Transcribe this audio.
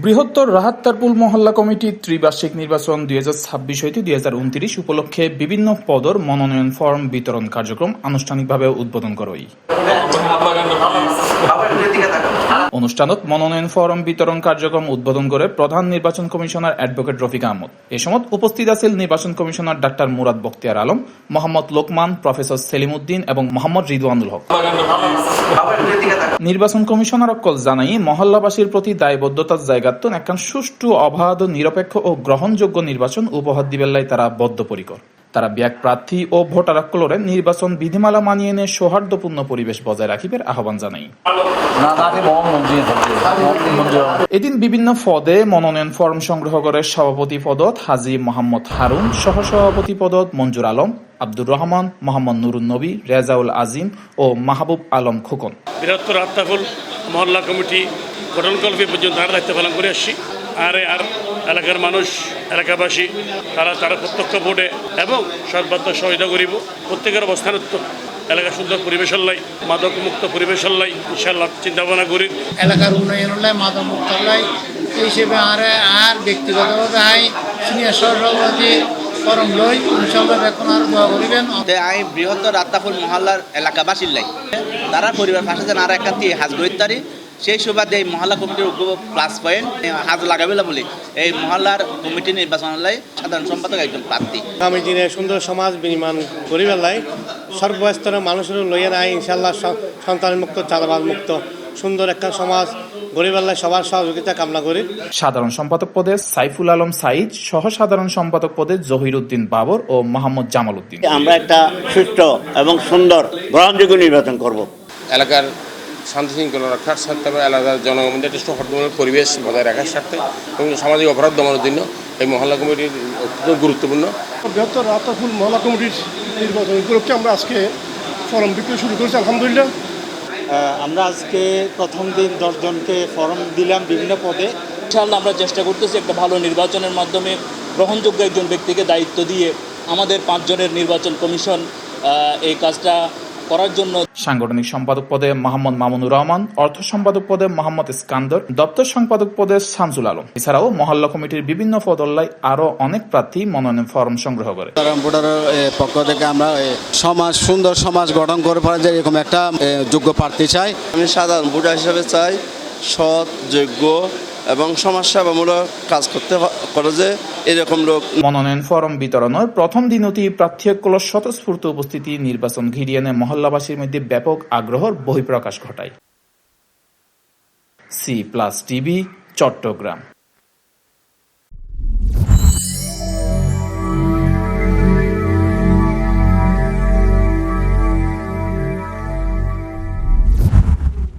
বৃহত্তর রাহাত্তারপুল মহল্লা কমিটির ত্রিবার্ষিক নির্বাচন 2026-2029 উপলক্ষে বিভিন্ন পদর মনোনয়ন ফর্ম বিতরণ কার্যক্রম আনুষ্ঠানিকভাবে উদ্বোধন করে। অনুষ্ঠানত মনোনয়ন ফর্ম বিতরণ কার্যক্রম উদ্বোধন করে প্রধান নির্বাচন কমিশনার অ্যাডভোকেট রফিক আহমদ। এ সময় উপস্থিত আছেন নির্বাচন commissioner doctor Murad Bakhtiar Alam, Mohammad Lokman, professor Selim Uddin এবং মোহাম্মদ রিদওয়ানুল হক। নির্বাচন কমিশনার অক্কল জানাই মহল্লাবাসীর প্রতি দায়বদ্ধতার জায়গাত একখান সুষ্ঠু, অবাধ, নিরপেক্ষ ও গ্রহণযোগ্য নির্বাচন উপহার দিবেলাই তারা বদ্ধপরিকর। তারা ব্যাক প্রার্থী ও ভোটার অক্কলরে নির্বাচন বিধিমালা মানিয়ে এনে সৌহার্দ্যপূর্ণ পরিবেশ বজায় রাখিবের আহ্বান জানাই। এদিন বিভিন্ন পদে মনোনয়ন ফর্ম সংগ্রহ করে সভাপতি পদত হাজী মোহাম্মদ হারুন, সহসভাপতি পদত মঞ্জুর আলম, আব্দুর রহমান, মোহাম্মদ নুরুন নবী, রেজাউল আজিম ও মাহবুব আলম খোকন। বৃহত্তর রাহাত্তারপুল মহল্লা কমিটি গঠনকল্পে পর্যন্ত তার দায়িত্ব পালন করে আসছি। আর এলাকার মানুষ, এলাকাবাসী তারা প্রত্যক্ষ ভোটে এবং সর্বাত্মক সহযোগিতা করিব। প্রত্যেকের অবস্থান এলাকা সুন্দর পরিবেশ হল্লাই, মাদক মুক্ত পরিবেশ হল্লাই ইনশাআল্লাহ চিন্তা ভাবনা করি। এলাকার উন্নয়ন হল্লাই, মাদক মুক্ত হল্লাই এই হিসেবে আর ব্যক্তিগতভাবে সিনিয়র সভাপতি ফরম লই ইনশাআল্লাহ এখন আর দোয়া করিবেন। আমি বৃহত্তর রাহাত্তারপুল মহল্লার এলাকাবাসীর লাই তারা পরিবার পাশে যেন আর একান্তি হাজ গরিতারি সেই সুবাদে এই মহল্লা কমিটির প্লাস পয়েন্ট হাজ লাগাবে বলে এই মহল্লার কমিটি নির্বাচন লাই সাধারণ সম্পাদক একজন প্রার্থী। আমি দিনে সুন্দর সমাজ বিনির্মাণ করিবার লাই সর্বস্তরের মানুষের লইয়া নাই ইনশাআল্লাহ সন্তান মুক্ত, চাঁদাবাজ মুক্ত সুন্দর একটা সমাজ গরিবাল্লাহ সবার সহযোগিতা কামনা করি। সাধারণ সম্পাদক পদে সাইফুল আলম সাইদ, সহ সাধারণ সম্পাদক পদে জহির উদ্দিন বাবর ও মোহাম্মদ জামাল উদ্দিন। আমরা একটা সুষ্ঠু এবং সুন্দর গ্রহণযোগ্য নির্বাচন করব। এলাকার শান্তি শৃঙ্খলা রক্ষার স্বার্থে এবং এলাকার জনগণের একটা সৌহার্দ্যপূর্ণ পরিবেশ বজায় রাখার স্বার্থে এবং সামাজিক অপরাধ দমনের জন্য এই মহল্লা কমিটির অত্যন্ত গুরুত্বপূর্ণ। বৃহত্তর রাহাত্তারপুল মহল্লা কমিটির নির্বাচন উপলক্ষে আমরা আজকে ফর্ম বিক্রি শুরু করেছি আলহামদুলিল্লাহ। আমরা আজকে প্রথম দিন 10 জনকে ফর্ম দিলাম বিভিন্ন পদে। ইনশাআল্লাহ আমরা চেষ্টা করতেছি একটা ভালো নির্বাচনের মাধ্যমে গ্রহণযোগ্য একজন ব্যক্তিকে দায়িত্ব দিয়ে আমাদের 5 জনের নির্বাচন কমিশন এই কাজটা করার জন্য। সাংগঠনিক সম্পাদক পদে মোহাম্মদ মামুনুর রহমান, অর্থ সম্পাদক পদে মোহাম্মদ ইস্কান্দর, দপ্তর সম্পাদক পদে শামসুল আলম। এছাড়াও মহল্লা কমিটির বিভিন্ন পদল্লায় আরো অনেক প্রার্থী মনোনয়ন ফর্ম সংগ্রহ করে। ভোটারের পক্ষ থেকে আমরা সমাজ, সুন্দর সমাজ গঠন করে পারে যে এরকম একটা যোগ্য প্রার্থী চাই। আমি সাধারণ ভোটার হিসেবে চাই সৎ, যোগ্য এবং সমাজসেবামূলক কাজ করতে পারে যে এরকম লোক। মনোনয়ন ফর্ম বিতরণের প্রথম দিনতেই প্রার্থীগুলোর স্বতঃস্ফূর্ত উপস্থিতি নির্বাচন ঘিরিয়ে এনে মহল্লাবাসীর মধ্যে ব্যাপক আগ্রহের বহিঃপ্রকাশ ঘটায়। C+ TV, Chittagong.